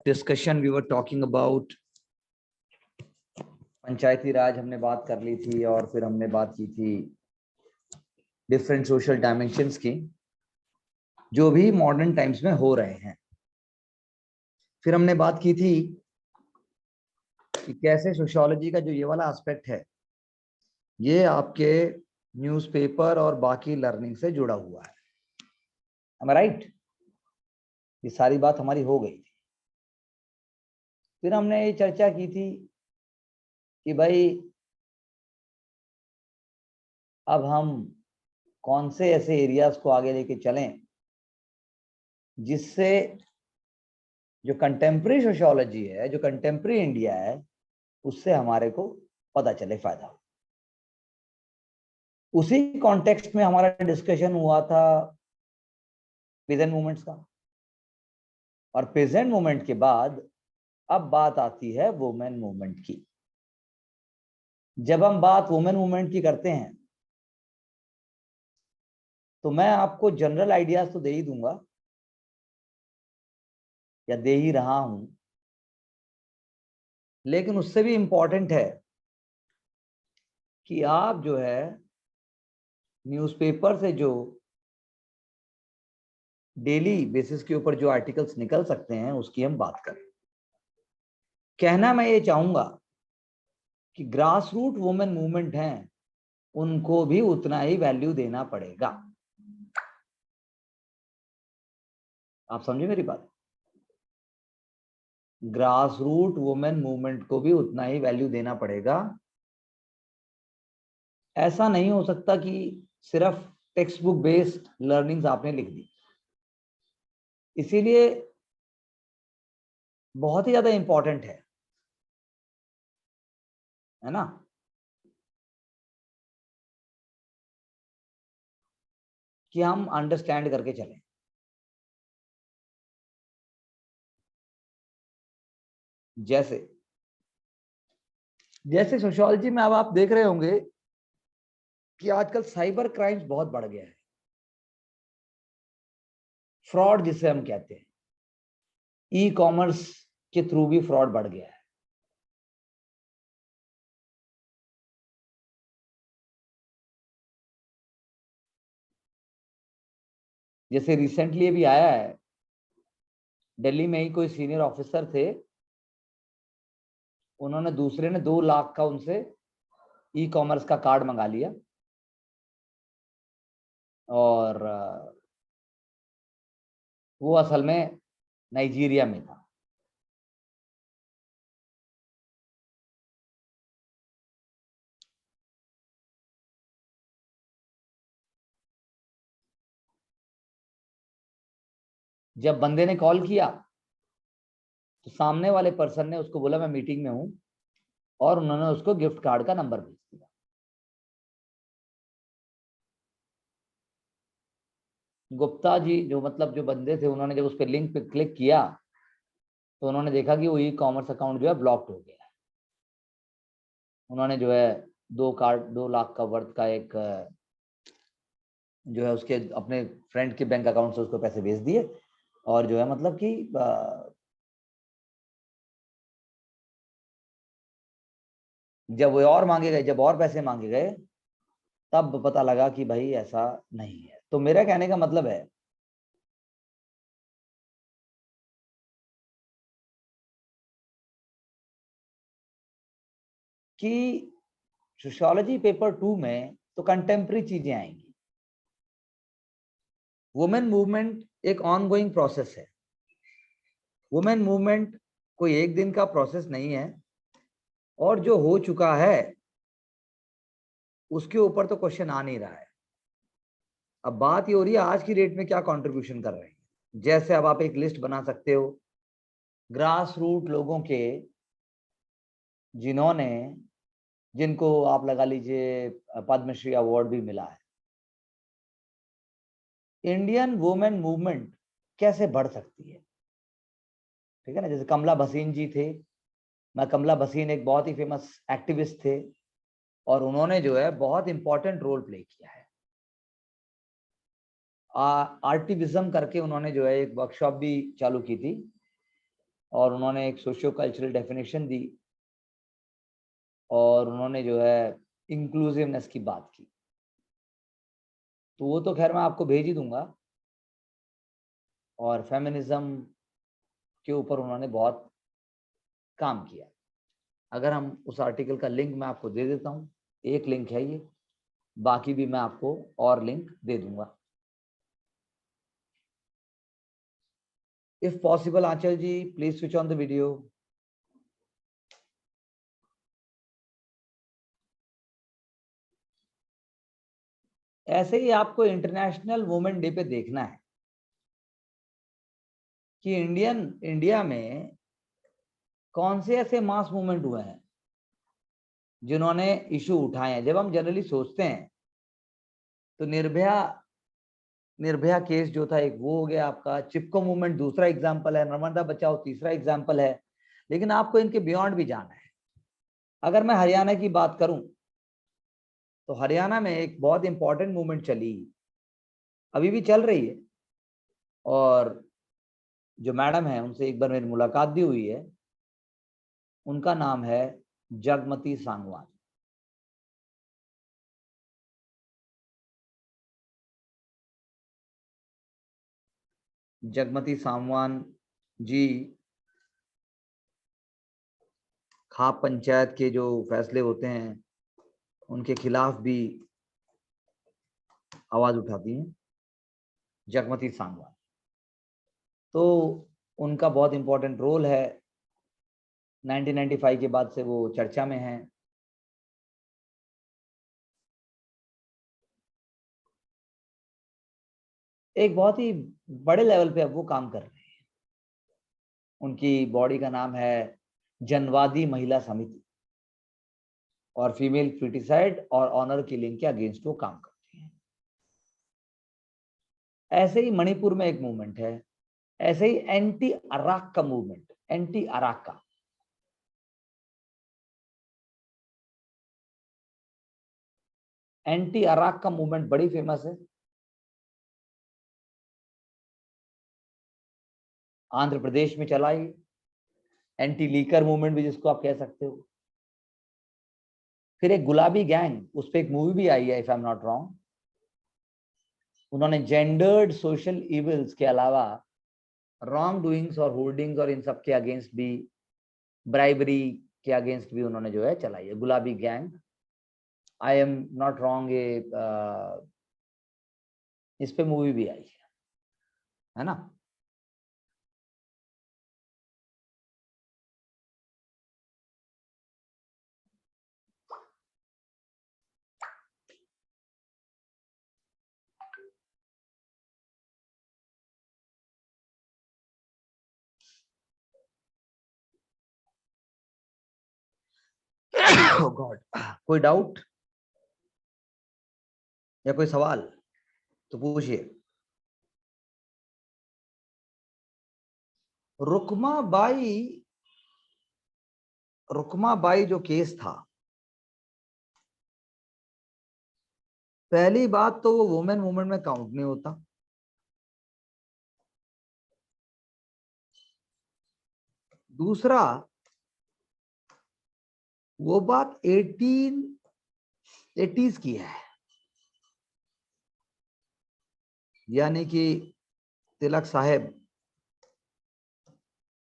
Discussion we were talking about panchayati raj हमने बात कर ली थी, और फिर हमने बात की थी डिफरेंट सोशल डायमेंशंस की जो भी मॉडर्न टाइम्स में हो रहे हैं। फिर हमने बात की थी कि कैसे सोशियोलॉजी का जो ये वाला एस्पेक्ट है ये आपके न्यूज़पेपर और बाकी लर्निंग से जुड़ा हुआ है। Am I right? ये सारी बात हमारी हो गई थी। फिर हमने ये चर्चा की थी कि भाई अब हम कौन से ऐसे एरियाज को आगे लेके चलें जिससे जो कंटेम्प्रेरी सोशियोलॉजी है, जो कंटेम्प्रेरी इंडिया है, उससे हमारे को पता चले, फायदा हो। उसी कॉन्टेक्स्ट में हमारा डिस्कशन हुआ था पेजेंट मूवमेंट्स का, और पेजेंट मूवमेंट के बाद अब बात आती है वुमेन मूवमेंट की। जब हम बात वुमेन मूवमेंट की करते हैं तो मैं आपको जनरल आइडियाज तो दे ही दूंगा या दे ही रहा हूं, लेकिन उससे भी इंपॉर्टेंट है कि आप जो है न्यूज़पेपर से जो डेली बेसिस के ऊपर जो आर्टिकल्स निकल सकते हैं उसकी हम बात करें। कहना मैं ये चाहूंगा कि ग्रास रूट वुमेन मूवमेंट हैं, उनको भी उतना ही वैल्यू देना पड़ेगा। आप समझे मेरी बात? ग्रास रूट वुमेन मूवमेंट को भी उतना ही वैल्यू देना पड़ेगा। ऐसा नहीं हो सकता कि सिर्फ टेक्स्ट बुक बेस्ड लर्निंग्स आपने लिख दी। इसीलिए बहुत ही ज्यादा इंपॉर्टेंट है ना, कि हम अंडरस्टैंड करके चलें। जैसे जैसे सोशियोलॉजी में अब आप देख रहे होंगे कि आजकल साइबर क्राइम्स बहुत बढ़ गया है, फ्रॉड जिसे हम कहते हैं, ई कॉमर्स के थ्रू भी फ्रॉड बढ़ गया है। जैसे रिसेंटली अभी आया है, दिल्ली में ही कोई सीनियर ऑफिसर थे, उन्होंने दूसरे ने 2 लाख का उनसे ई कॉमर्स का कार्ड मंगा लिया, और वो असल में नाइजीरिया में था। जब बंदे ने कॉल किया तो सामने वाले पर्सन ने उसको बोला मैं मीटिंग में हूं, और उन्होंने उसको गिफ्ट कार्ड का नंबर भेज दिया। गुप्ता जी जो मतलब जो बंदे थे, उन्होंने जब उस पर लिंक पे क्लिक किया तो उन्होंने देखा कि वो ई कॉमर्स अकाउंट जो है ब्लॉक्ड हो गया है। उन्होंने जो है 2 लाख का वर्थ का एक जो है उसके अपने फ्रेंड के बैंक अकाउंट से उसको पैसे भेज दिए, और जो है मतलब कि जब वो और मांगे गए, जब और पैसे मांगे गए, तब पता लगा कि भाई ऐसा नहीं है। तो मेरा कहने का मतलब है कि सोशियोलॉजी पेपर 2 में तो कंटेम्प्रेरी चीजें आएंगी। वुमेन मूवमेंट एक ऑनगोइंग प्रोसेस है। वुमेन मूवमेंट कोई एक दिन का प्रोसेस नहीं है, और जो हो चुका है उसके ऊपर तो क्वेश्चन आ नहीं रहा है। अब बात ये हो रही है आज की डेट में क्या कंट्रीब्यूशन कर रहे हैं। जैसे अब आप एक लिस्ट बना सकते हो ग्रास रूट लोगों के, जिन्होंने जिनको आप लगा लीजिए पद्मश्री अवार्ड भी मिला है। इंडियन वुमेन मूवमेंट कैसे बढ़ सकती है, ठीक है ना। जैसे कमला भसीन जी थे, मैं कमला भसीन एक बहुत ही फेमस एक्टिविस्ट थे, और उन्होंने जो है बहुत इंपॉर्टेंट रोल प्ले किया है। आर्टिविज्म करके उन्होंने जो है एक वर्कशॉप भी चालू की थी, और उन्होंने एक सोशियो कल्चरल डेफिनेशन दी और उन्होंने जो है इंक्लूसिवनेस की बात की। तो वो तो खैर मैं आपको भेज ही दूंगा। और फेमिनिज्म के ऊपर उन्होंने बहुत काम किया। अगर हम उस आर्टिकल का लिंक मैं आपको दे देता हूँ, एक लिंक है ये, बाकी भी मैं आपको और लिंक दे दूंगा। If possible Anchal ji please switch on the video. ऐसे ही आपको इंटरनेशनल वुमेन डे पे देखना है कि इंडिया में कौन से ऐसे मास मूवमेंट हुए हैं जिन्होंने इशू उठाए हैं। जब हम जनरली सोचते हैं तो निर्भया केस जो था एक वो हो गया आपका, चिपको मूवमेंट दूसरा एग्जाम्पल है, नर्मदा बचाओ तीसरा एग्जाम्पल है। लेकिन आपको इनके बियॉन्ड भी जाना है। अगर मैं हरियाणा की बात करूं तो हरियाणा में एक बहुत इंपॉर्टेंट मूवमेंट चली, अभी भी चल रही है, और जो मैडम है उनसे एक बार मेरी मुलाकात भी हुई है। उनका नाम है जगमती सांगवान। जगमती सांगवान जी खाप पंचायत के जो फैसले होते हैं उनके खिलाफ भी आवाज उठाती हैं, जगमती सांगवान। तो उनका बहुत इंपॉर्टेंट रोल है। 1995 के बाद से वो चर्चा में है। एक बहुत ही बड़े लेवल पे अब वो काम कर रहे हैं। उनकी बॉडी का नाम है जनवादी महिला समिति, और फीमेल क्रिटिसाइड और ऑनर किलिंग के अगेंस्ट वो काम करती हैं। ऐसे ही मणिपुर में एक मूवमेंट है, ऐसे ही एंटी अराक का मूवमेंट, एंटी अराक का। एंटी अराक का मूवमेंट बड़ी फेमस है। आंध्र प्रदेश में चला ही। एंटी लीकर मूवमेंट भी जिसको आप कह सकते हो। फिर एक गुलाबी गैंग, उस पर एक मूवी भी आई है if I am not wrong. उन्होंने जेंडर्ड सोशल इविल्स के अलावा रॉन्ग डूइंग्स और होर्डिंग्स और इन सब के अगेंस्ट भी, ब्राइबरी के अगेंस्ट भी उन्होंने जो है चलाई है, गुलाबी gang. I am not wrong, इस पे मूवी भी आई है ना। oh God, कोई डाउट या कोई सवाल तो पूछिए। रुकमाबाई, रुकमाबाई जो केस था, पहली बात तो वो वुमेन मूवमेंट में काउंट नहीं होता। दूसरा, वो बात 1880s की है, यानी कि तिलक साहेब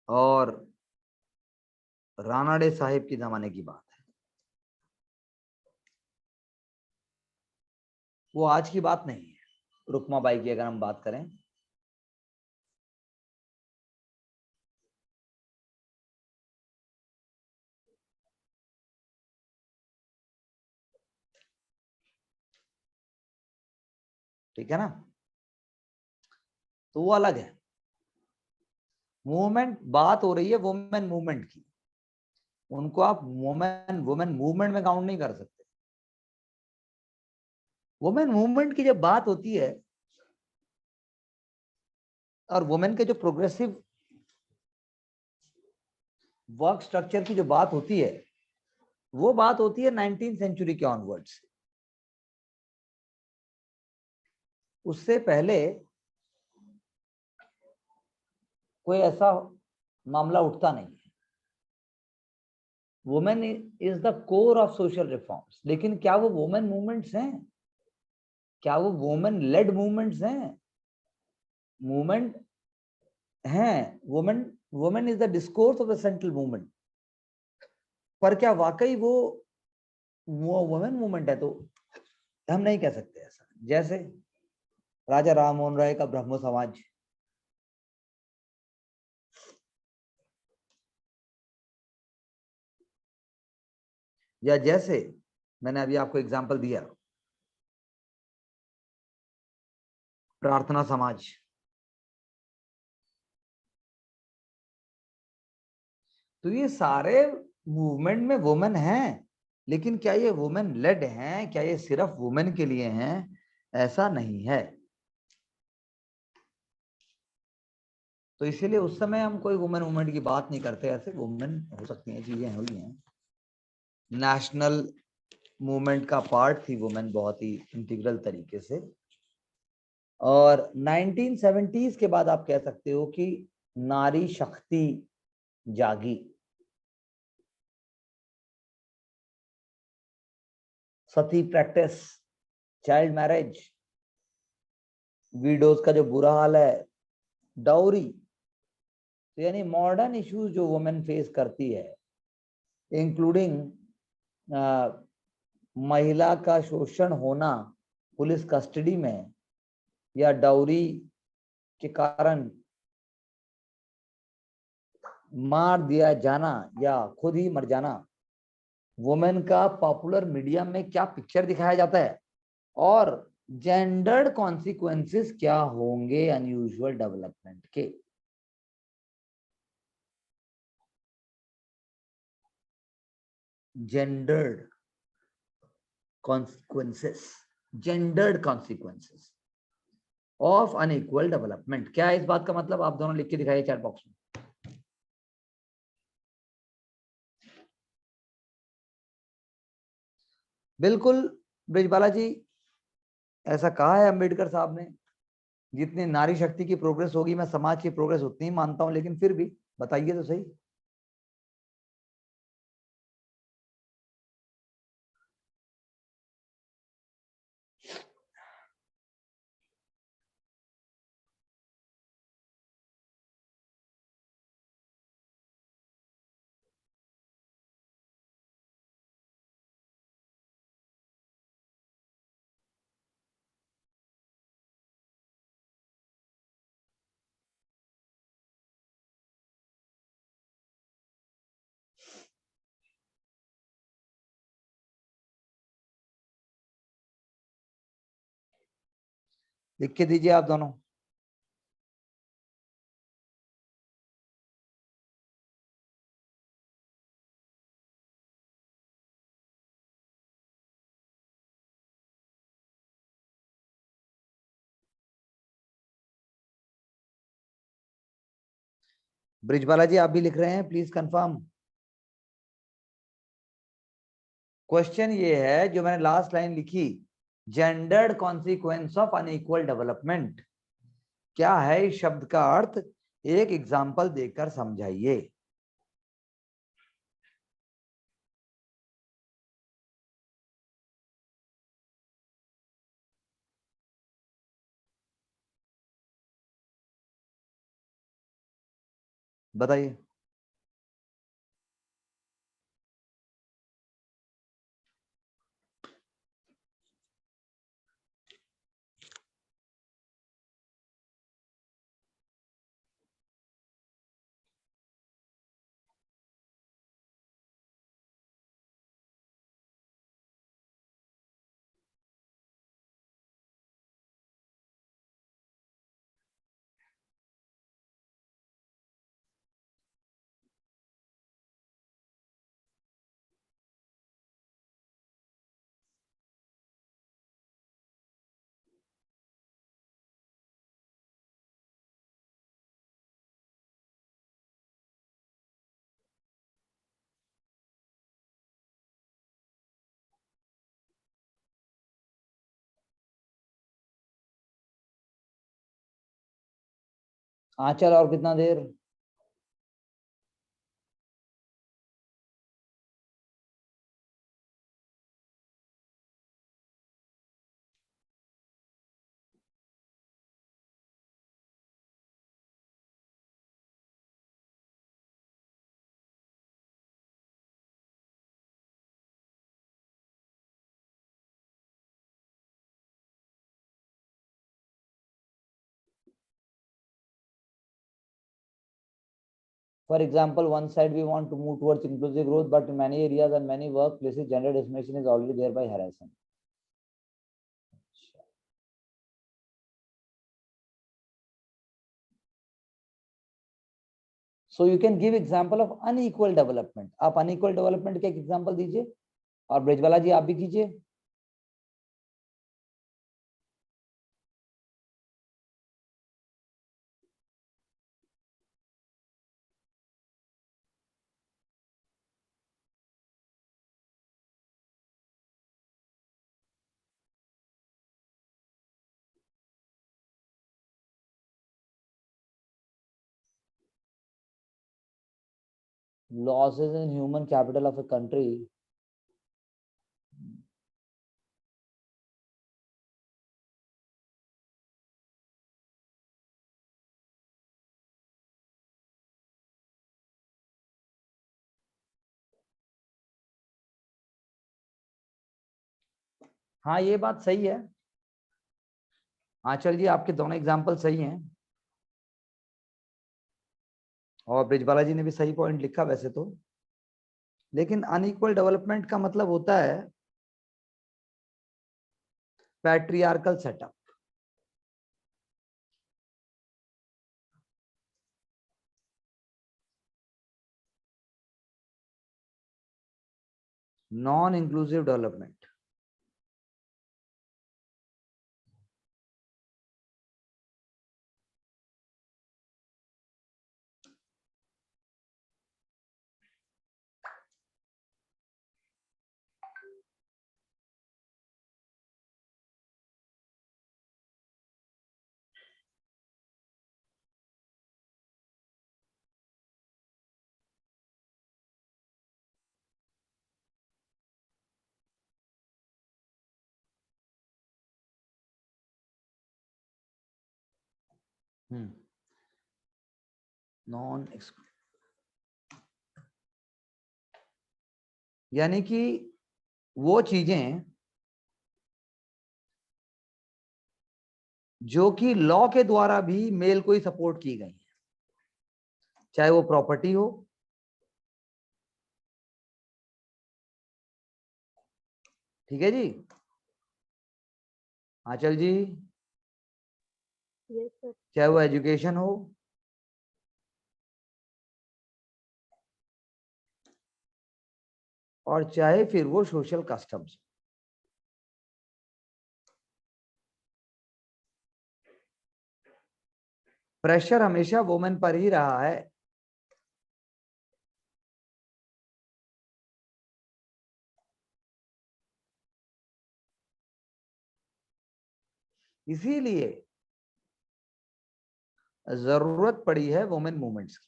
और रानाडे साहेब के जमाने की बात है। वो आज की बात नहीं है। रुकमाबाई की अगर हम बात करें, ठीक है ना, तो वो अलग है। मूवमेंट, बात हो रही है वुमेन मूवमेंट की, उनको आप वुमेन वुमेन मूवमेंट में काउंट नहीं कर सकते। वुमेन मूवमेंट की जब बात होती है और वुमेन के जो प्रोग्रेसिव वर्क स्ट्रक्चर की जो बात होती है, वो बात होती है 19th सेंचुरी के ऑनवर्ड्स। उससे पहले कोई ऐसा मामला उठता नहीं है। Women is the core of social reforms. लेकिन क्या वो वुमेन मूवमेंट्स हैं? क्या वो वुमेन लेड मूवमेंट्स हैं? मूवमेंट हैं। Women women is the discourse of the central movement. पर क्या वाकई वो वुमेन मूवमेंट है? तो हम नहीं कह सकते ऐसा। जैसे राजा राम मोहन राय का ब्रह्मो समाज, या जैसे मैंने अभी आपको एग्जांपल दिया प्रार्थना समाज। तो ये सारे मूवमेंट में वुमेन हैं, लेकिन क्या ये वुमेन लेड हैं? क्या ये सिर्फ वुमेन के लिए हैं? ऐसा नहीं है। तो इसीलिए उस समय हम कोई वुमेन मूवमेंट की बात नहीं करते। ऐसे वुमेन हो सकती हैं, चीजें हुई हैं। नेशनल मूवमेंट का पार्ट थी वुमेन बहुत ही इंटीग्रल तरीके से। और 1970s के बाद आप कह सकते हो कि नारी शक्ति जागी। सती प्रैक्टिस, चाइल्ड मैरिज, विडोज का जो बुरा हाल है, डाउरी, तो यानी मॉडर्न इश्यूज जो वुमेन फेस करती है, इंक्लूडिंग महिला का शोषण होना पुलिस कस्टडी में, या डाउरी के कारण मार दिया जाना या खुद ही मर जाना। वुमेन का पॉपुलर मीडिया में क्या पिक्चर दिखाया जाता है, और जेंडर्ड कॉन्सिक्वेंसेस क्या होंगे अनयूजुअल डेवलपमेंट के। Gendered consequences, gendered consequences of unequal development. क्या है इस बात का मतलब? आप दोनों लिख के दिखाइए चैट बॉक्स में। बिल्कुल ब्रिजबाला जी, ऐसा कहा है अंबेडकर साहब ने, जितनी नारी शक्ति की प्रोग्रेस होगी मैं समाज की प्रोग्रेस उतनी ही मानता हूं। लेकिन फिर भी बताइए तो सही। लिख के दीजिए आप दोनों। ब्रिजबाला जी आप भी लिख रहे हैं? Please confirm. क्वेश्चन ये है जो मैंने लास्ट लाइन लिखी, gendered consequence of unequal development, क्या है इस शब्द का अर्थ? एक एग्जाम्पल देकर समझाइए। बताइए। आंचल और कितना देर? For example, one side we want to move towards inclusive growth, but in many areas and many workplaces, gender discrimination is already there by harassment. So you can give example of unequal development. आप unequal development के एक example दीजिए, और ब्रिजवाला जी आप भी कीजिए. Losses in human capital of a country. हाँ ये बात सही है आंचल जी, आपके दोनों एग्जाम्पल सही हैं, और ब्रिजबाला जी ने भी सही पॉइंट लिखा वैसे तो. लेकिन अनइक्वल डेवलपमेंट का मतलब होता है patriarchal setup. Non inclusive development. Non, यानी कि वो चीजें जो कि लॉ के द्वारा भी मेल को ही सपोर्ट की गई है, चाहे वो प्रॉपर्टी हो, ठीक है जी. आंचल जी, यस सर. चाहे वो एजुकेशन हो, और चाहे फिर वो सोशल कस्टम्स. प्रेशर हमेशा वुमेन पर ही रहा है. इसीलिए जरूरत पड़ी है वुमेन मूवमेंट्स की.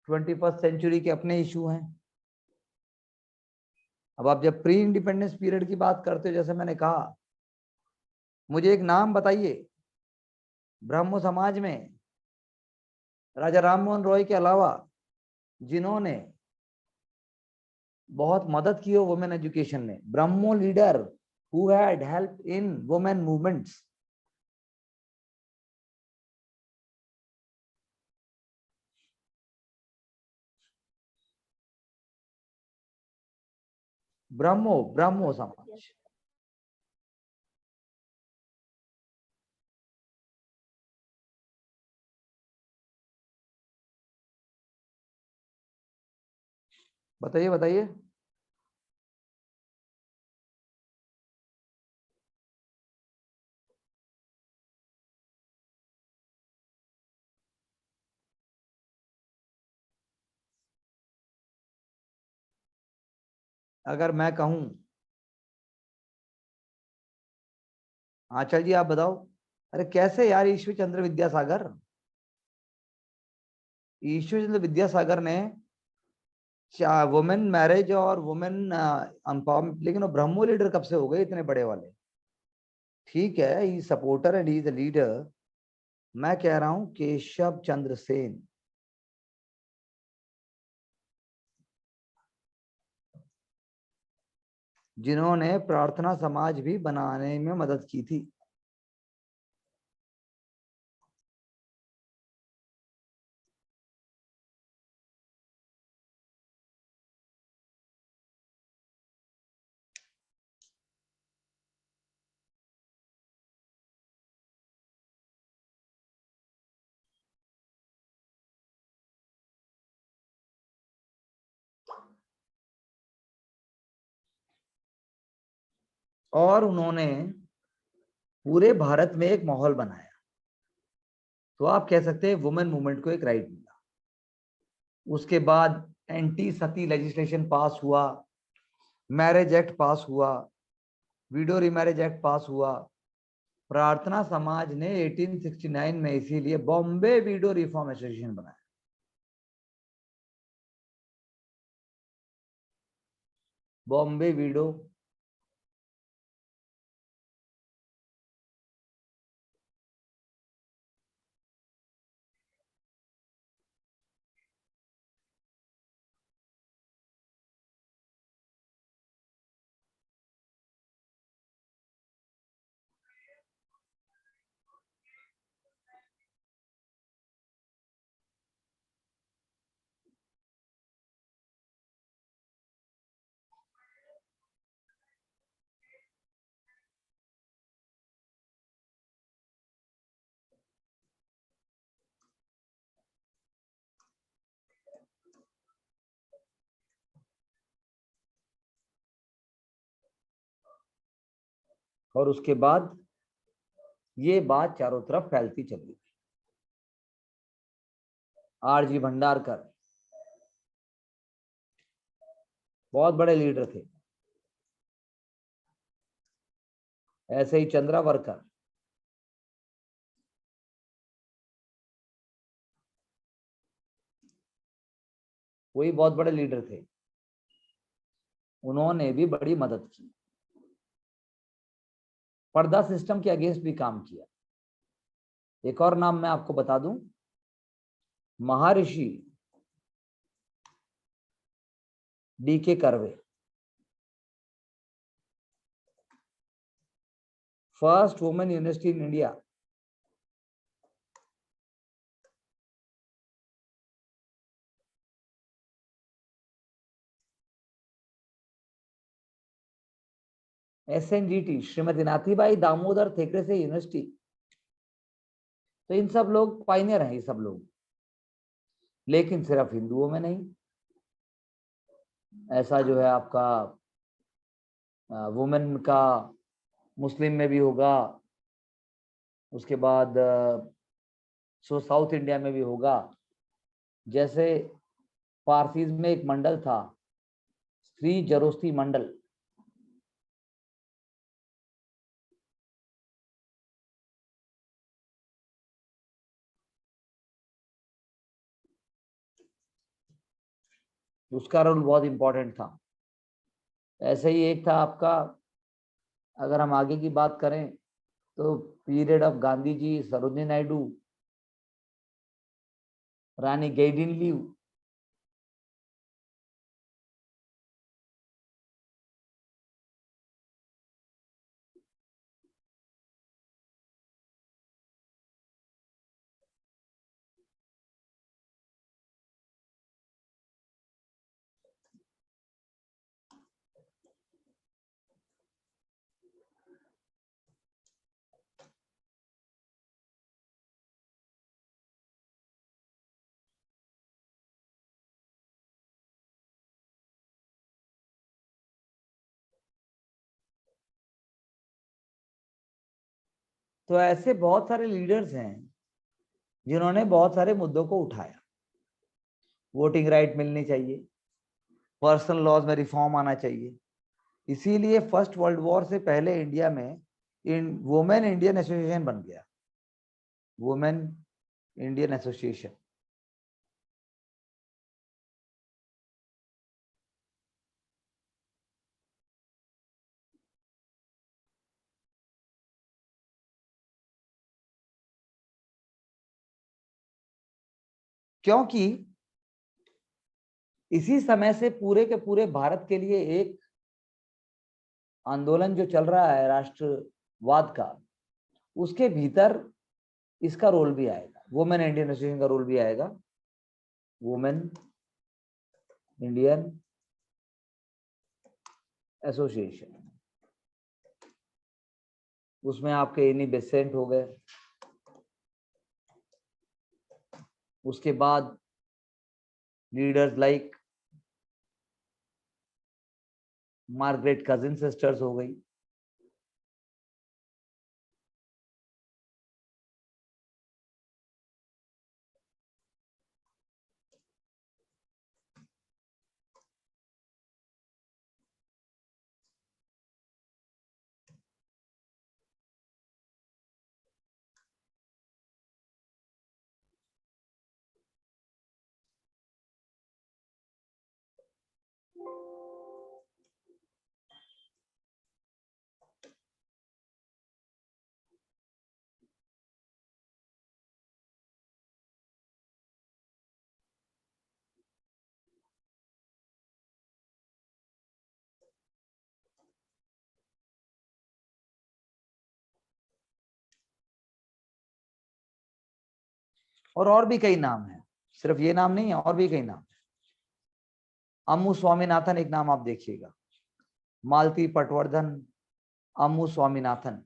21st सेंचुरी के अपने इशू हैं. अब आप जब प्री इंडिपेंडेंस पीरियड की बात करते हो, जैसे मैंने कहा, मुझे एक नाम बताइए ब्रह्मो समाज में राजा राम मोहन रॉय के अलावा जिन्होंने बहुत मदद की हो वुमेन एजुकेशन में. Brahmo leader who had help in women movements. Brahmo Samaj. बताइए बताइए. अगर मैं कहूं, आंचल जी आप बताओ. अरे कैसे यार, ईश्वर चंद्र विद्यासागर, ईश्वर चंद्र विद्यासागर ने वुमेन मैरिज और वुमेन एम्पावरमेंट, लेकिन वो ब्रह्मो लीडर कब से हो गए इतने बड़े वाले? ठीक है, he supporter and he is a leader. मैं कह रहा हूं केशव चंद्र सेन, जिन्होंने प्रार्थना समाज भी बनाने में मदद की थी. और उन्होंने पूरे भारत में एक माहौल बनाया। तो आप कह सकते हैं वुमेन मूवमेंट को एक राइट मिला। उसके बाद एंटी सती लेजिस्लेशन पास हुआ, मैरिज एक्ट पास हुआ, विडो रिमैरिज एक्ट पास हुआ। प्रार्थना समाज ने 1869 में इसीलिए बॉम्बे विडो रिफॉर्म एसोसिएशन बनाया। बॉम्बे विडो और उसके बाद ये बात चारों तरफ फैलती चली गई। आरजी भंडारकर बहुत बड़े लीडर थे, ऐसे ही चंद्रावरकर, वही बहुत बड़े लीडर थे, उन्होंने भी बड़ी मदद की। पर्दा सिस्टम के अगेंस्ट भी काम किया। एक और नाम मैं आपको बता दूं, Maharshi D K. Karve, first women university in India. SNGT Shrimati Nathibai Damodar Thackersey university. तो इन सब लोग पाइनियर हैं, ये सब लोग, लेकिन सिर्फ हिंदुओं में नहीं। ऐसा जो है आपका वुमेन का मुस्लिम में भी होगा, उसके बाद साउथ इंडिया में भी होगा। जैसे पारसीज में एक मंडल था, स्त्री जरोस्ती मंडल। उसका रोल बहुत इंपॉर्टेंट था। ऐसे ही एक था आपका, अगर हम आगे की बात करें तो पीरियड ऑफ गांधी जी, सरोजिनी नायडू, रानी गैडिनलिव, तो ऐसे बहुत सारे लीडर्स हैं जिन्होंने बहुत सारे मुद्दों को उठाया। वोटिंग राइट मिलनी चाहिए, पर्सनल लॉज में रिफॉर्म आना चाहिए। इसीलिए फर्स्ट वर्ल्ड वॉर से पहले इंडिया में वुमेन इंडियन एसोसिएशन बन गया, वुमेन इंडियन एसोसिएशन। क्योंकि इसी समय से पूरे के पूरे भारत के लिए एक आंदोलन जो चल रहा है राष्ट्रवाद का, उसके भीतर इसका रोल भी आएगा, वुमेन इंडियन एसोसिएशन का रोल भी आएगा। वुमेन इंडियन एसोसिएशन, उसमें आपके एनी बेसेंट हो गए। उसके बाद leaders like Margaret cousin sisters हो गई, और भी कई नाम हैं, सिर्फ ये नाम नहीं है, और भी कई नाम। अम्मू स्वामीनाथन एक नाम आप देखिएगा, मालती पटवर्धन, अम्मू स्वामीनाथन।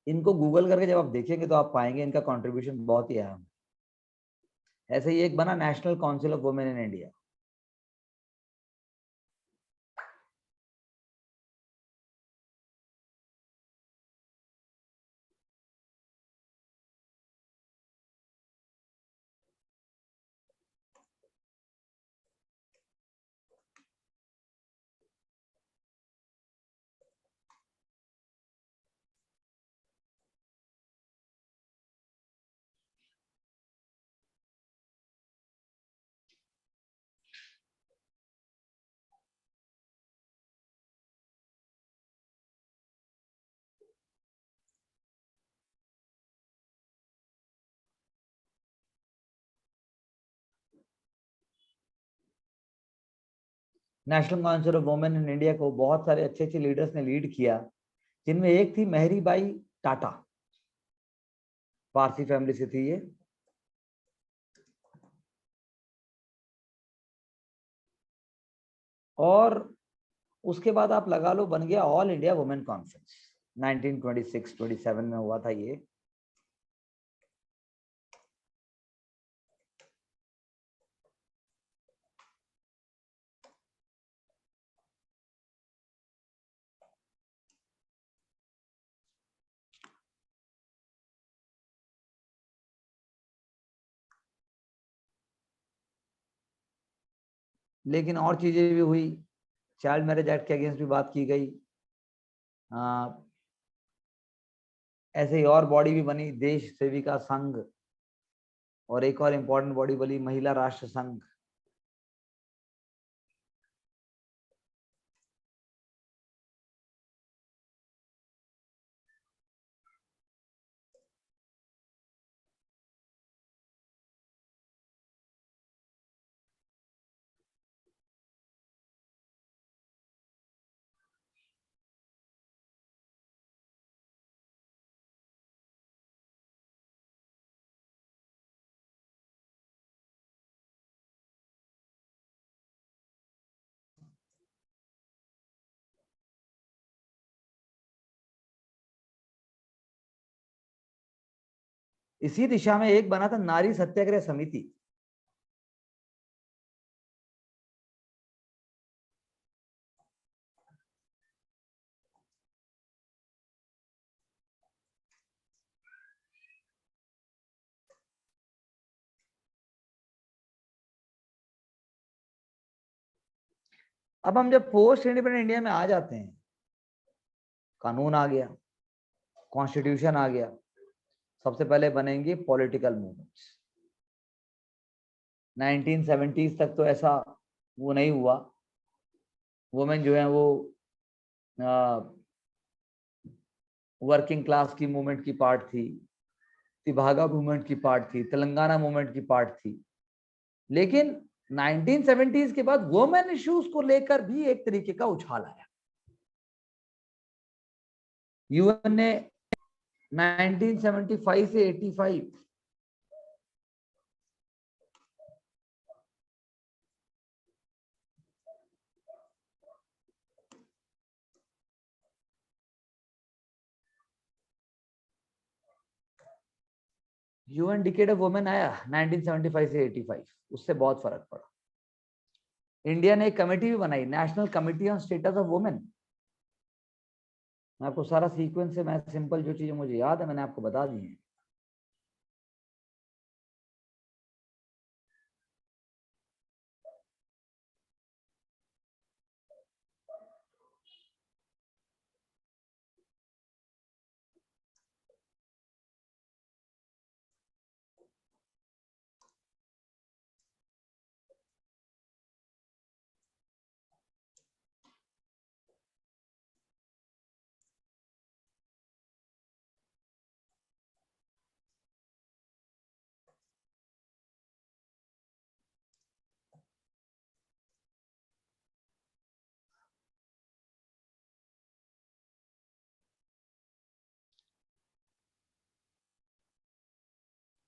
इनको गूगल करके जब आप देखेंगे तो आप पाएंगे इनका कंट्रीब्यूशन बहुत ही अहम है। ऐसे ही एक बना national council of women in India. National council of women in India को बहुत सारे अच्छे अच्छे लीडर्स ने लीड किया, जिनमें एक थी मेहरीबाई टाटा, पारसी फैमिली से थी ये। और उसके बाद आप लगा लो बन गया ऑल इंडिया वुमेन कॉन्फ्रेंस, 1926-27 में हुआ था ये। लेकिन और चीजें भी हुई, चाइल्ड मैरिज एक्ट के अगेंस्ट भी बात की गई। ऐसे ही और बॉडी भी बनी, देश सेविका संघ, और एक और इम्पोर्टेंट बॉडी बनी महिला राष्ट्र संघ। इसी दिशा में एक बना था नारी सत्याग्रह समिति। अब हम जब पोस्ट इंडिपेंडेंट इंडिया में आ जाते हैं, कानून आ गया, कॉन्स्टिट्यूशन आ गया, सबसे पहले बनेंगे पॉलिटिकल मूवमेंट्स। 1970s तक तो ऐसा वो नहीं हुआ, वुमेन जो है वो वर्किंग क्लास की मूवमेंट की पार्ट थी, तिभागा मूवमेंट की पार्ट थी, तेलंगाना मूवमेंट की पार्ट थी। लेकिन 1970s के बाद वुमेन इश्यूज को लेकर भी एक तरीके का उछाल आया। यूएन ने 1975 से 85 यूएन डिकेड ऑफ वुमेन आया 1975 से 85, उससे बहुत फर्क पड़ा। इंडिया ने एक कमेटी भी बनाई, national committee on status of women. मैं आपको सारा सीक्वेंस से, मैं सिंपल जो चीजें मुझे याद है मैंने आपको बता दी है।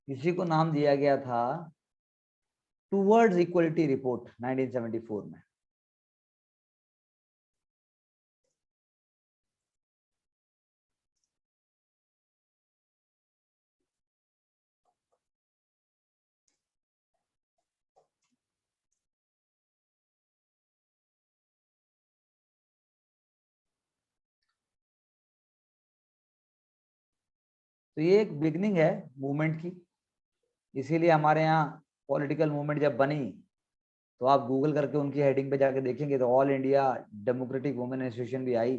इसी को नाम दिया गया था टूवर्ड्स इक्वलिटी रिपोर्ट 1974 में। तो ये एक बिगनिंग है मूवमेंट की। इसीलिए हमारे यहाँ पॉलिटिकल मूवमेंट जब बनी तो आप गूगल करके उनकी हेडिंग पे जाके देखेंगे तो all India democratic women association भी आई।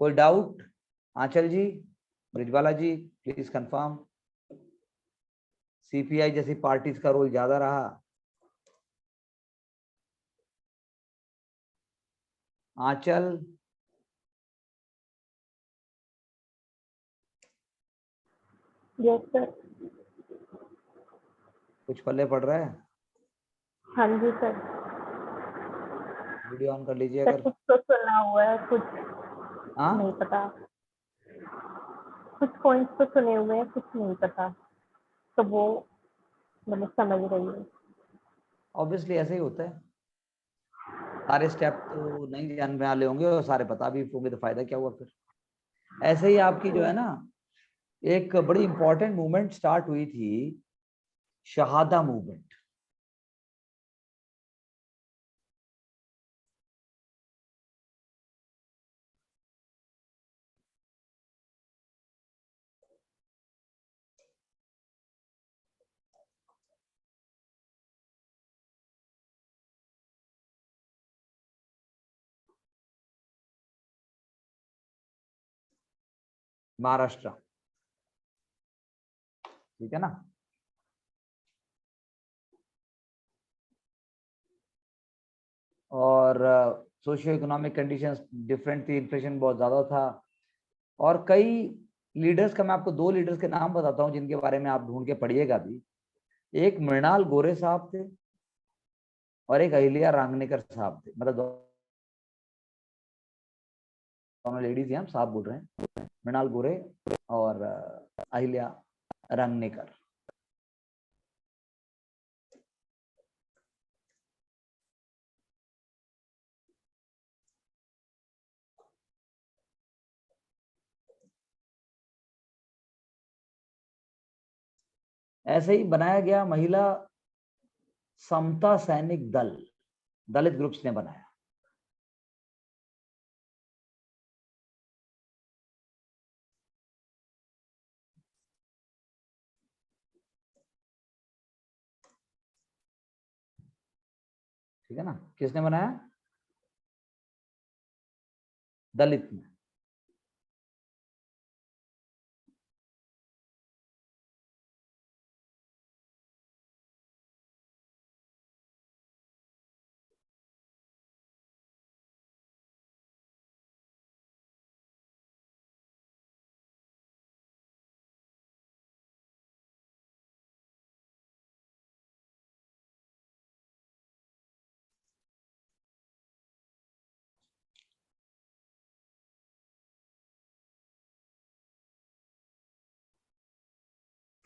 कोई doubt? Anchal ji, Brijwala ji, please confirm. CPI जैसी पार्टीज का रोल ज्यादा रहा। Anchal, yes sir. कुछ पल्ले पड़ रहा है? हाँ जी सर। वीडियो ऑन कर लीजिए सर अगर। कुछ तो सुना हुआ है, कुछ हाँ, नहीं पता। कुछ पॉइंट्स तो सुने हुए हैं, कुछ नहीं पता, तो वो मतलब समझ रही हूँ। ऑब्वियसली ऐसे ही होता है। सारे स्टेप तो नहीं जान में वाले होंगे और सारे पता भी होंगे तो फायदा क्या हुआ फिर। ऐसे ही आपकी जो है ना, एक बड़ी इंपॉर्टेंट मूवमेंट स्टार्ट हुई थी, शहादा मूवमेंट। महाराष्ट्र, ठीक है ना। और सोशियो इकोनॉमिक कंडीशंस डिफरेंट थी, इन्फ्लेशन बहुत ज्यादा था। और कई लीडर्स का, मैं आपको दो लीडर्स के नाम बताता हूँ जिनके बारे में आप ढूंढ के पढ़िएगा भी। एक मृणाल गोरे साहब थे और एक अहिल्या रांगनेकर साहब थे। मतलब दोनों लेडीज हैं, हम साहब बोल रहे हैं। मृणाल गोरे और अहिल्या रांगनेकर। ऐसे ही बनाया गया महिला समता सैनिक दल, दलित ग्रुप्स ने बनाया। ठीक है ना। किसने बनाया? दलित ने।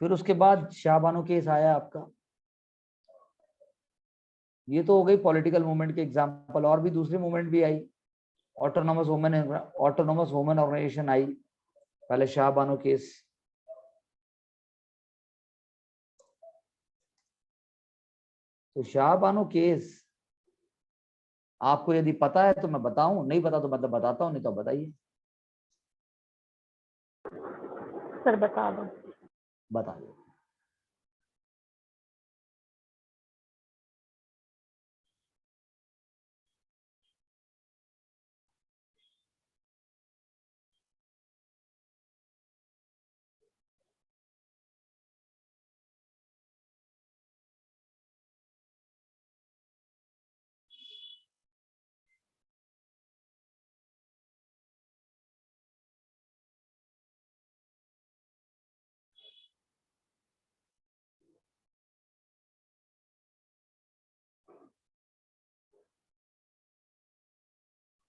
फिर उसके बाद शाहबानो केस आया आपका। ये तो हो गई पॉलिटिकल मूवमेंट के एग्जांपल। और भी दूसरी मूवमेंट भी आई। Autonomous women organisation I. पहले शाहबानो केस। तो शाहबानो केस आपको यदि पता है तो मैं बताऊं, नहीं पता तो मतलब बताता हूं, नहीं तो बताइए। सर बता दो। बता दो।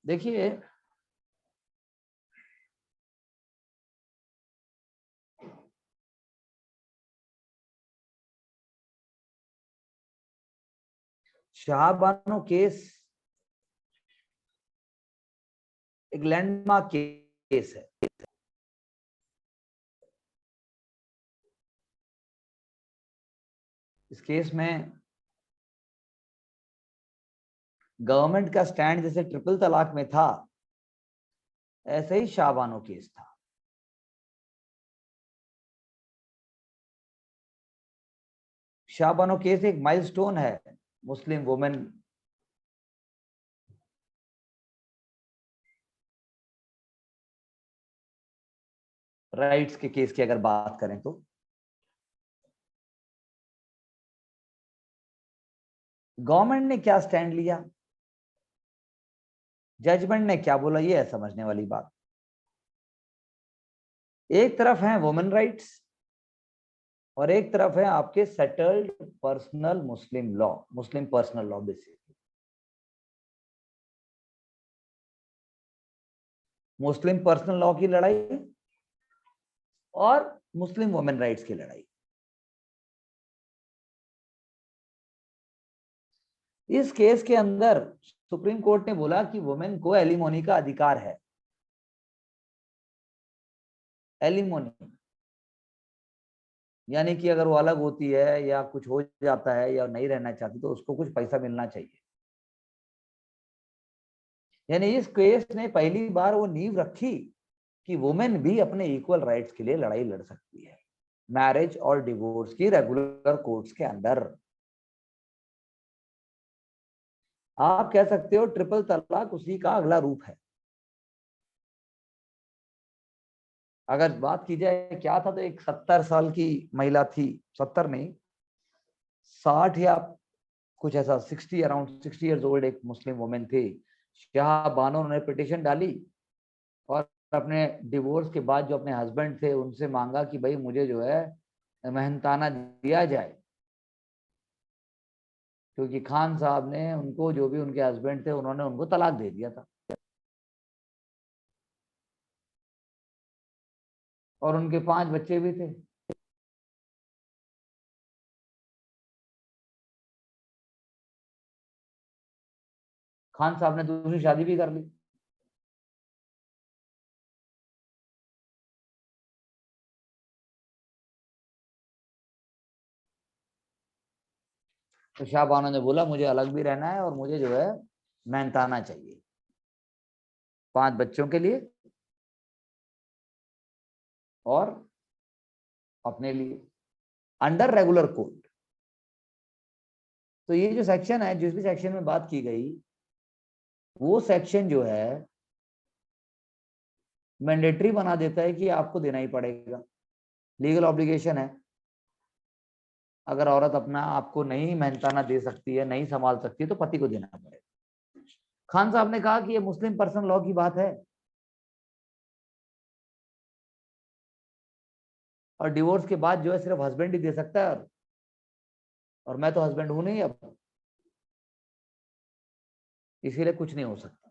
देखिए शाहबानो केस एक लैंडमार्क केस है। इस केस में गवर्नमेंट का स्टैंड जैसे ट्रिपल तलाक में था, ऐसे ही शाहबानो केस था। शाहबानो केस एक माइलस्टोन है मुस्लिम वुमेन राइट्स के केस की अगर बात करें तो। गवर्नमेंट ने क्या स्टैंड लिया, जजमेंट ने क्या बोला, ये है समझने वाली बात। एक तरफ है वुमेन राइट्स और एक तरफ है आपके सेटल्ड पर्सनल मुस्लिम लॉ, मुस्लिम पर्सनल लॉ बेसिकली। मुस्लिम पर्सनल लॉ की लड़ाई और मुस्लिम वुमेन राइट्स की लड़ाई। इस केस के अंदर सुप्रीम कोर्ट ने बोला कि वुमेन को एलिमोनी का अधिकार है। एलिमोनी यानी कि अगर वो अलग होती है या कुछ हो जाता है या नहीं रहना चाहती तो उसको कुछ पैसा मिलना चाहिए। यानी इस केस ने पहली बार वो नींव रखी कि वुमेन भी अपने इक्वल राइट्स के लिए लड़ाई लड़ सकती है मैरिज और डिवोर्स की रेगुलर कोर्ट्स के अंदर। आप कह सकते हो ट्रिपल तलाक उसी का अगला रूप है। अगर बात की जाए क्या था, तो एक 70 साल की महिला थी, 70 नहीं 60 या कुछ ऐसा, 60 अराउंड 60 इयर्स ओल्ड एक मुस्लिम वुमेन थी। शाह बानो ने पिटिशन डाली और अपने डिवोर्स के बाद जो अपने हस्बैंड थे उनसे मांगा कि भाई मुझे जो है मेहनताना दिया जाए, क्योंकि खान साहब ने उनको, जो भी उनके हस्बैंड थे, उन्होंने उनको तलाक दे दिया था और उनके 5 बच्चे भी थे। खान साहब ने दूसरी शादी भी कर ली। तो शाह बानो ने बोला मुझे अलग भी रहना है और मुझे जो है मेहनताना चाहिए 5 बच्चों के लिए और अपने लिए अंडर रेगुलर कोर्ट। तो ये जो सेक्शन है, जिस भी सेक्शन में बात की गई, वो सेक्शन जो है मैंडेटरी बना देता है कि आपको देना ही पड़ेगा, लीगल ऑब्लिगेशन है। अगर औरत अपना आपको नहीं मेहनताना दे सकती है, नहीं संभाल सकती है, तो पति को देना पड़ेगा। खान साहब ने कहा कि ये मुस्लिम पर्सनल लॉ की बात है और डिवोर्स के बाद जो है सिर्फ हस्बैंड ही दे सकता है, और मैं तो हस्बैंड हूं नहीं अब, इसीलिए कुछ नहीं हो सकता।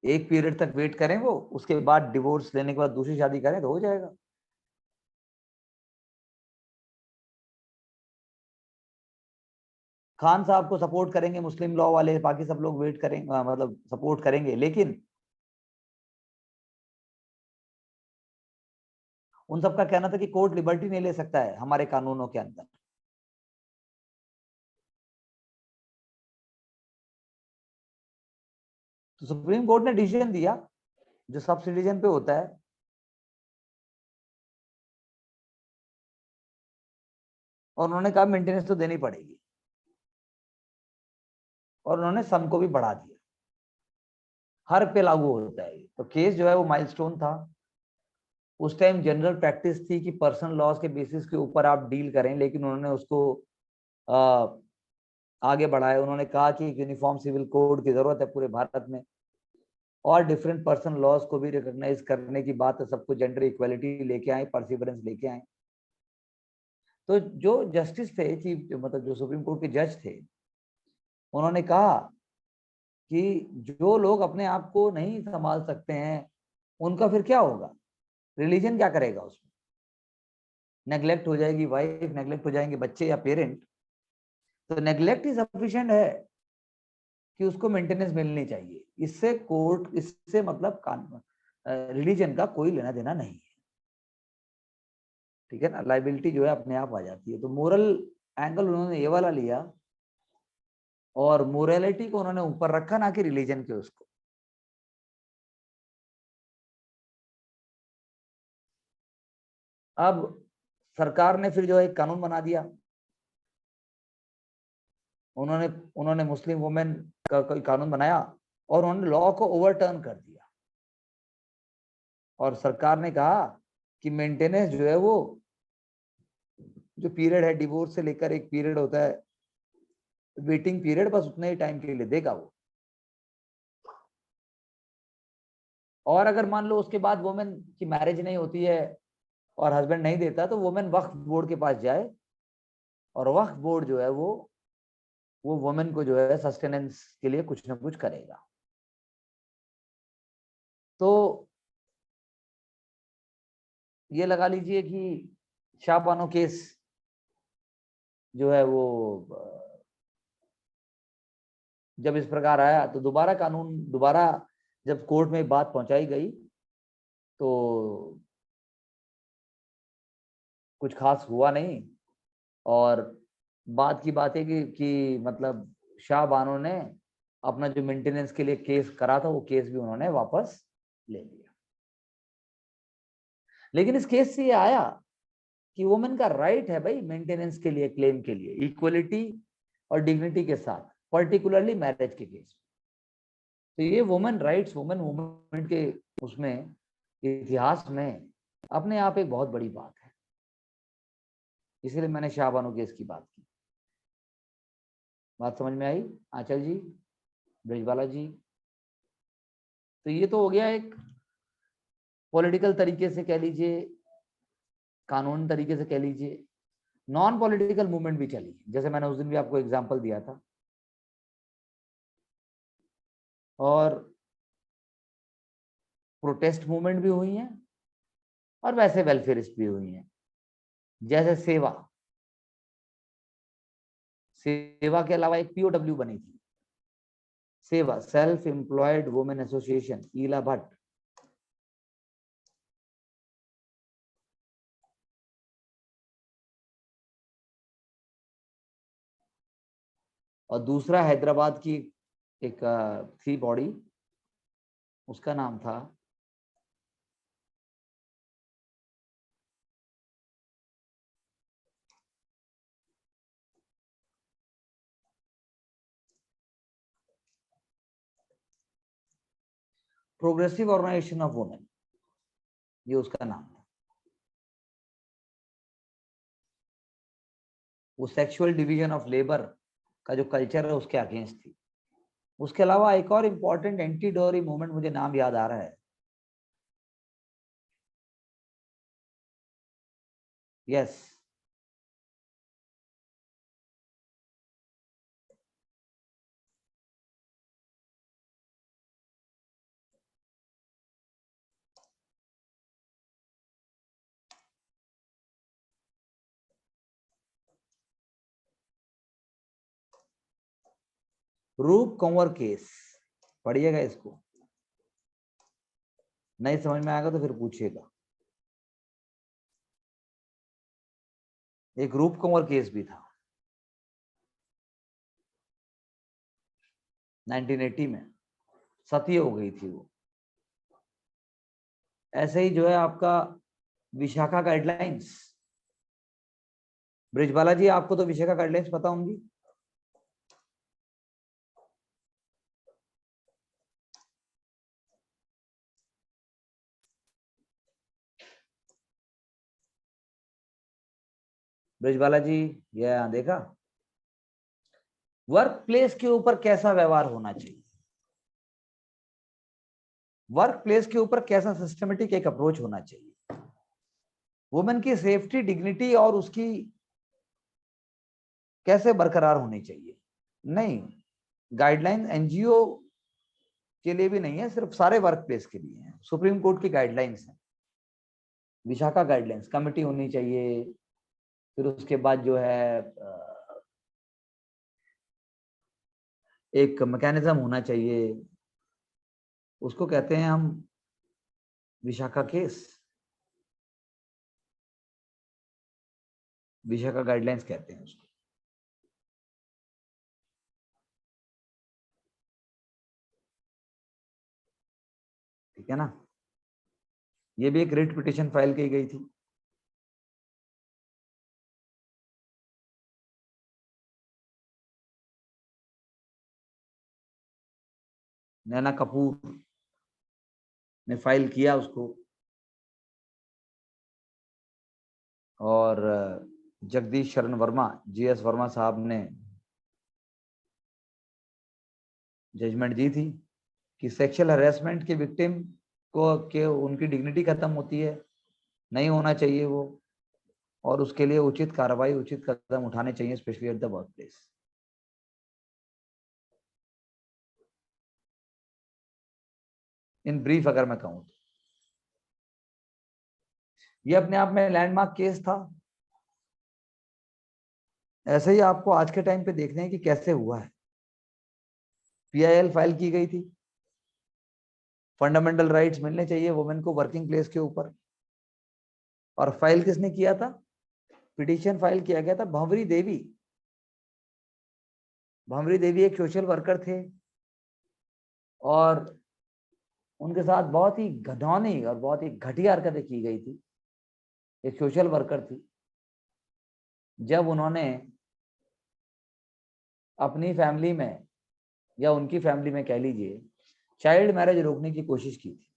एक पीरियड तक वेट करें, वो उसके बाद डिवोर्स लेने के बाद दूसरी शादी करें तो हो जाएगा। खान साहब को सपोर्ट करेंगे मुस्लिम लॉ वाले, बाकी सब लोग वेट करेंगे, मतलब सपोर्ट करेंगे, लेकिन उन सबका कहना था कि कोर्ट लिबर्टी नहीं ले सकता है हमारे कानूनों के अंदर। तो सुप्रीम कोर्ट ने डिसीजन दिया जो सब सिटीजन पे होता है, और उन्होंने कहा मेंटेनेंस तो देनी पड़ेगी, और उन्होंने सम को भी बढ़ा दिया। हर पे लागू होता है। तो केस जो है वो माइलस्टोन था। उस टाइम जनरल प्रैक्टिस थी कि पर्सनल लॉज के बेसिस के ऊपर आप डील करें, लेकिन उन्होंने उसको आगे बढ़ाया। उन्होंने कहा कि यूनिफॉर्म सिविल कोड की जरूरत है पूरे भारत में, और डिफरेंट पर्सन लॉज को भी रिकॉग्नाइज करने की बात है, सबको जेंडर इक्वालिटी लेके आए, परसिवरेंस लेके आए। तो जो जस्टिस थे, चीफ मतलब जो सुप्रीम कोर्ट के जज थे, उन्होंने कहा कि जो लोग अपने आप को नहीं संभाल सकते हैं उनका फिर क्या होगा, रिलीजन क्या करेगा उसमें? नेग्लेक्ट हो जाएगी वाइफ, नेग्लेक्ट हो जाएंगे बच्चे या पेरेंट, तो नेग्लेक्ट ही सफिशिएंट है कि उसको मेंटेनेंस मिलनी चाहिए। इससे कोर्ट, इससे मतलब कानून, रिलीजन का कोई लेना देना नहीं है, ठीक है ना। लाइबिलिटी जो है अपने आप आ जाती है। तो मोरल एंगल उन्होंने ये वाला लिया और मोरालिटी को उन्होंने ऊपर रखा, ना कि रिलीजन के उसको। अब सरकार ने फिर जो है एक कानून बना दिया, उन्होंने उन्होंने मुस्लिम वुमेन का कोई कानून बनाया और उन्होंने लॉ को ओवरटर्न कर दिया। और सरकार ने कहा कि मेंटेनेंस जो है वो जो पीरियड है डिवोर्स से लेकर एक पीरियड होता है वेटिंग पीरियड, बस उतने ही टाइम के लिए देगा वो। और अगर मान लो उसके बाद वुमेन की मैरिज नहीं होती है और हस्बैंड नहीं देता, तो वुमेन वक्फ बोर्ड के पास जाए और वक्फ बोर्ड जो है वो वुमेन को जो है सस्टेनेंस के लिए कुछ ना कुछ करेगा। तो ये लगा लीजिए कि शाहबानो केस जो है वो जब इस प्रकार आया तो दोबारा कानून, दोबारा जब कोर्ट में बात पहुंचाई गई तो कुछ खास हुआ नहीं। और बात की बात है कि मतलब शाह बानो ने अपना जो मेंटेनेंस के लिए केस करा था वो केस भी उन्होंने वापस ले लिया। लेकिन इस केस से ये आया कि वुमेन का राइट है भाई मेंटेनेंस के लिए, क्लेम के लिए, इक्वलिटी और डिग्निटी के साथ, पर्टिकुलरली मैरिज के केस। तो ये वुमेन राइट्स, वुमेन मूवमेंट के उसमें इतिहास में अपने आप एक बहुत बड़ी बात है। इसलिए मैंने शाहबानो केस की बात की। बात समझ में आई आंचल जी, ब्रिजबाला जी? तो ये तो हो गया एक पॉलिटिकल तरीके से कह लीजिए, कानून तरीके से कह लीजिए। नॉन पॉलिटिकल मूवमेंट भी चली, जैसे मैंने उस दिन भी आपको एग्जांपल दिया था। और प्रोटेस्ट मूवमेंट भी हुई हैं और वैसे वेलफेयरिस्ट भी हुई हैं। जैसे सेवा, सेवा के अलावा एक पीओडब्ल्यू बनी थी, सेवा सेल्फ एम्प्लॉयड वुमेन एसोसिएशन, ईला भट्ट। और दूसरा हैदराबाद की एक थी बॉडी, उसका नाम था प्रोग्रेसिव ऑर्गेनाइजेशन ऑफ वुमेन, ये उसका नाम था। वो सेक्सुअल डिवीजन ऑफ लेबर का जो कल्चर है उसके अगेंस्ट थी। उसके अलावा एक और इंपॉर्टेंट एंटी डोरी मूवमेंट, मुझे नाम याद आ रहा है, यस, रूप कंवर केस। पढ़िएगा इसको, नहीं समझ में आएगा तो फिर पूछिएगा। एक रूप कंवर केस भी था 1980 में, सती हो गई थी वो। ऐसे ही जो है आपका विशाखा गाइडलाइंस, ब्रिजबाला जी आपको तो विशाखा गाइडलाइंस पता होंगी। ब्रिजबाला जी, ये देखा, वर्क प्लेस के ऊपर कैसा व्यवहार होना चाहिए। वर्क प्लेस के ऊपर कैसा सिस्टमेटिक एक अप्रोच होना चाहिए, वुमेन की सेफ्टी, डिग्निटी और उसकी कैसे बरकरार होनी चाहिए। नहीं, गाइडलाइन एनजीओ के लिए भी नहीं है, सिर्फ सारे वर्क प्लेस के लिए है। सुप्रीम कोर्ट की गाइडलाइंस है, विशाखा गाइडलाइंस, कमिटी होनी चाहिए। फिर उसके बाद जो है एक मैकेनिज्म होना चाहिए, उसको कहते हैं हम विशाखा केस, विशाखा गाइडलाइंस कहते हैं उसको। ठीक है ना। ये भी एक रिट पिटिशन फाइल की गई थी। नैना कपूर ने फाइल किया उसको, और जगदीश शरण वर्मा, जीएस वर्मा साहब ने जजमेंट दी थी कि सेक्सुअल हरेसमेंट के विक्टिम को के उनकी डिग्निटी खत्म होती है, नहीं होना चाहिए वो, और उसके लिए उचित कार्रवाई, उचित कदम उठाने चाहिए, specially at the work place. In brief अगर मैं कहूं तो ये अपने आप में लैंडमार्क केस था। ऐसे ही आपको आज के टाइम पे देखने हैं कि कैसे हुआ है। पीआईएल फाइल की गई थी, फंडामेंटल राइट्स मिलने चाहिए वुमेन को वर्किंग प्लेस के ऊपर, और फाइल किसने किया था? पिटीशन फाइल किया गया था भंवरी देवी। भंवरी देवी एक सोशल वर्कर थे, और उनके साथ बहुत ही घिनौनी और बहुत ही घटिया हरकतें की गई थी। एक सोशल वर्कर थी, जब उन्होंने अपनी फैमिली में, या उनकी फैमिली में कह लीजिए, चाइल्ड मैरिज रोकने की कोशिश की थी,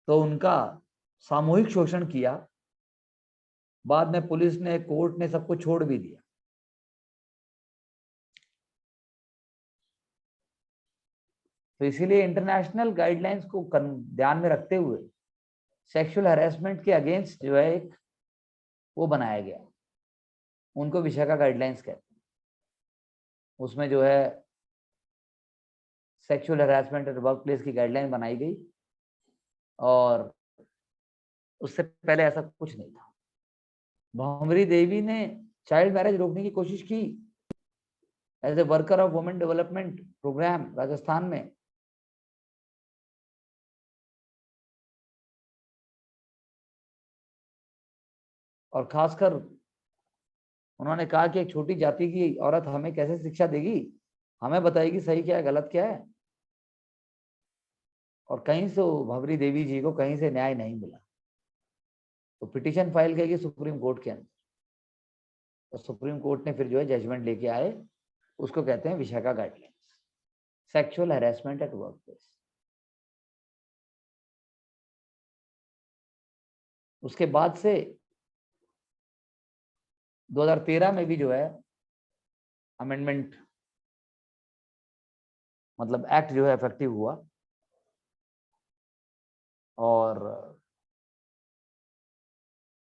तो उनका सामूहिक शोषण किया। बाद में पुलिस ने, कोर्ट ने सबको छोड़ भी दिया। तो इसीलिए इंटरनेशनल गाइडलाइंस को ध्यान में रखते हुए सेक्सुअल हैरेसमेंट के अगेंस्ट जो है एक वो बनाया गया, उनको विशाखा गाइडलाइंस कहते हैं। उसमें जो है sexual harassment at work place की गाइडलाइन बनाई गई, और उससे पहले ऐसा कुछ नहीं था। भंवरी देवी ने चाइल्ड मैरिज रोकने की कोशिश की as a worker of women development programme Rajasthan में। और खासकर उन्होंने कहा कि एक छोटी जाति की औरत हमें कैसे शिक्षा देगी, हमें बताएगी सही क्या है गलत क्या है। और कहीं से भंवरी देवी जी को कहीं से न्याय नहीं मिला, तो पिटीशन फाइल की सुप्रीम कोर्ट के अंदर, तो सुप्रीम कोर्ट ने फिर जो है जजमेंट लेके आए, उसको कहते हैं Vishakha guidelines, sexual harassment at work place. उसके बाद से 2013 में भी जो है अमेंडमेंट, मतलब एक्ट जो है इफेक्टिव हुआ, और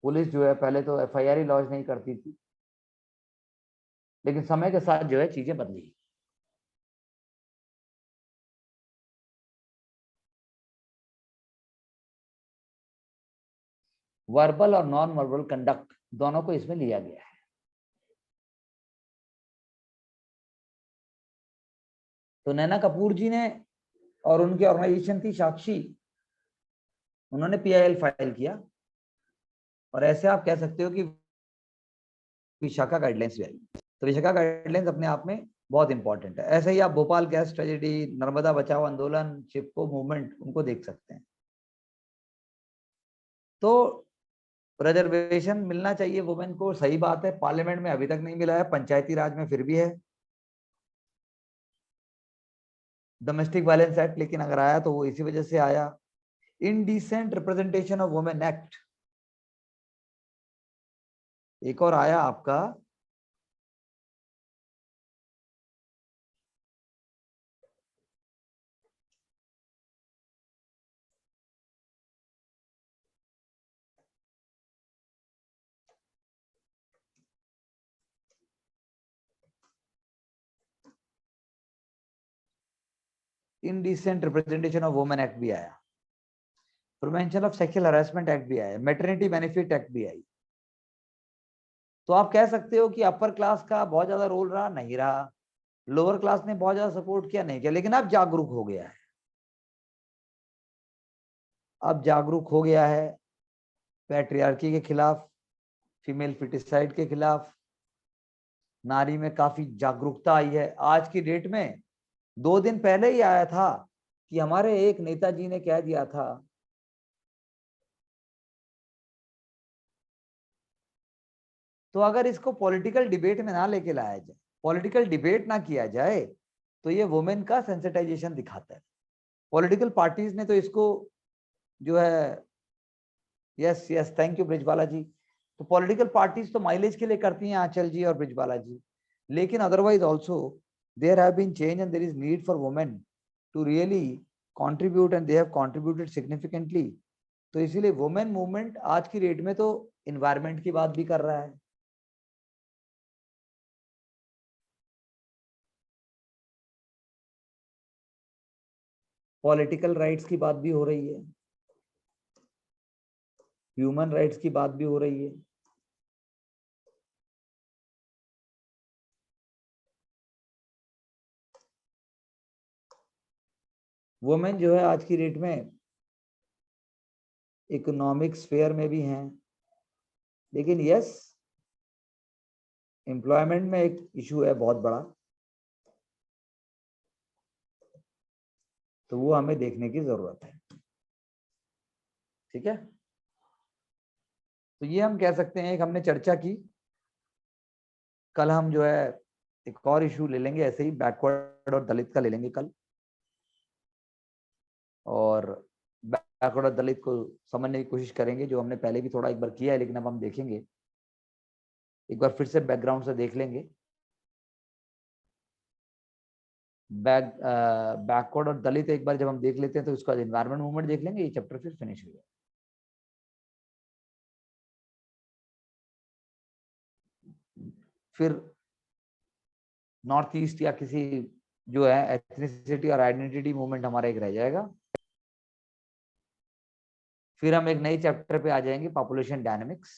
पुलिस जो है पहले तो एफआईआर ही लॉन्च नहीं करती थी, लेकिन समय के साथ जो है चीजें बदली। वर्बल और नॉन वर्बल कंडक्ट दोनों को इसमें लिया गया है। तो नैना कपूर जी ने, और उनकी ऑर्गेनाइजेशन थी साक्षी, उन्होंने पीआईएल फाइल किया, और ऐसे आप कह सकते हो कि विशाखा गाइडलाइंस भी आई। तो विशाखा गाइडलाइंस अपने आप में बहुत इंपॉर्टेंट है। ऐसे ही आप भोपाल गैस ट्रेजेडी, नर्मदा बचाओ आंदोलन, चिपको मूवमेंट, उनको देख सकते हैं। तो रिजर्वेशन मिलना चाहिए वुमेन को, सही बात है, पार्लियामेंट में अभी तक नहीं मिला है, पंचायती राज में फिर भी है। डोमेस्टिक वायलेंस एक्ट लेकिन अगर आया तो वो इसी वजह से आया। Indecent representation of women act एक और आया आपका, indecent representation of women act भी आया, prevention of sexual harassment act भी आया, मैटरनिटी बेनिफिट एक्ट भी आई। तो आप कह सकते हो कि अपर क्लास का बहुत ज्यादा रोल रहा, नहीं रहा, लोअर क्लास ने बहुत ज्यादा सपोर्ट किया, नहीं किया, लेकिन अब जागरूक हो गया है, अब जागरूक हो गया है पैट्रियार्की के खिलाफ, फीमेल फिटिसाइड के खिलाफ, नारी में काफी जागरूकता आई है आज की डेट में। 2 दिन पहले ही आया था कि हमारे एक नेताजी ने कह दिया था तो अगर इसको पॉलिटिकल डिबेट में ना लेके लाया जाए, पॉलिटिकल डिबेट ना किया जाए, तो ये वुमेन का सेंसिटाइजेशन दिखाता है। पॉलिटिकल पार्टीज ने तो इसको जो है, yes yes thank you Brijbala ji, तो पॉलिटिकल पार्टीज तो माइलेज के लिए करती हैं आंचल जी और ब्रिजबाला जी, लेकिन otherwise also there have been change and there is need for women to really contribute and they have contributed significantly. तो इसीलिए वुमेन मूवमेंट आज की डेट में तो इन्वायरमेंट की बात भी कर रहा है, पॉलिटिकल राइट्स की बात भी हो रही है, ह्यूमन राइट्स की बात भी हो रही है। वुमेन जो है आज की डेट में इकोनॉमिक स्फेयर में भी हैं, लेकिन यस एम्प्लॉयमेंट में एक इशू है बहुत बड़ा, तो वो हमें देखने की जरूरत है। ठीक है, तो ये हम कह सकते हैं, एक हमने चर्चा की। कल हम जो है एक और इशू ले लेंगे, ऐसे ही बैकवर्ड और दलित का ले लेंगे कल, और बैकवर्ड और दलित को समझने की कोशिश करेंगे, जो हमने पहले भी थोड़ा एक बार किया है, लेकिन अब हम देखेंगे एक बार फिर से बैकग्राउंड से देख लेंगे। बैकवर्ड और दलित एक बार जब हम देख लेते हैं तो उसका एनवायरमेंट मूवमेंट देख लेंगे, ये चैप्टर फिर फिनिश हो जाएगा। फिर नॉर्थ ईस्ट या किसी जो है एथनिसिटी और आइडेंटिटी मूवमेंट हमारा एक रह जाएगा। फिर हम एक नई चैप्टर पे आ जाएंगे, पॉपुलेशन डायनेमिक्स।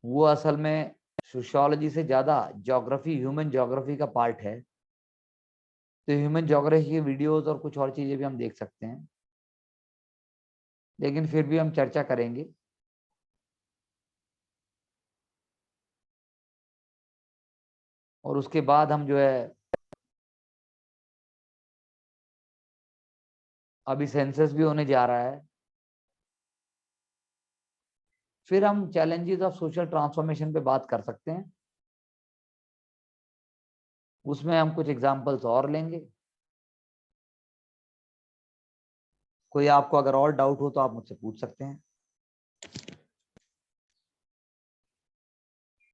वो असल में सोशियोलॉजी से ज्यादा ज्योग्राफी, ह्यूमन ज्योग्राफी का पार्ट है, तो ह्यूमन ज्योग्राफी की वीडियोस और कुछ और चीजें भी हम देख सकते हैं, लेकिन फिर भी हम चर्चा करेंगे। और उसके बाद हम जो है अभी सेंसस भी होने जा रहा है, फिर हम चैलेंजेस ऑफ सोशल ट्रांसफॉर्मेशन पे बात कर सकते हैं, उसमें हम कुछ एग्जांपल्स और लेंगे। कोई आपको अगर और डाउट हो तो आप मुझसे पूछ सकते हैं।